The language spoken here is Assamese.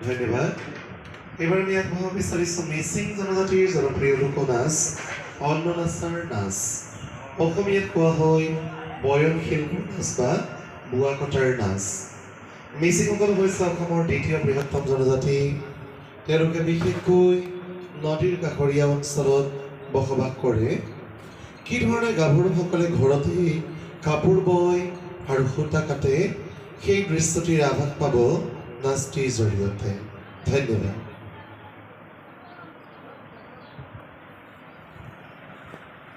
ধন্যবাদ। এবাৰ আমি আগবঢ়াব বিচাৰিছোঁ মিচিং জনজাতিৰ জনপ্ৰিয় লোকনাচ অন্ন নাচৰ নাচ। অসমীয়াত কোৱা হয় বয়নশিল্পৰ নাচ বা বোৱা কটাৰ নাচ। মিচিংসকল হৈছে অসমৰ দ্বিতীয় বৃহত্তম জনজাতি। তেওঁলোকে বিশেষকৈ নদীৰ কাষৰীয়া অঞ্চলত বসবাস কৰে। কি ধৰণে গাভৰুসকলে ঘৰতেই কাপোৰ বয় আৰু সূতা কাটে সেই দৃশ্যটিৰ আভাস পাব নাচটিৰ জৰিয়তে। ধন্যবাদ।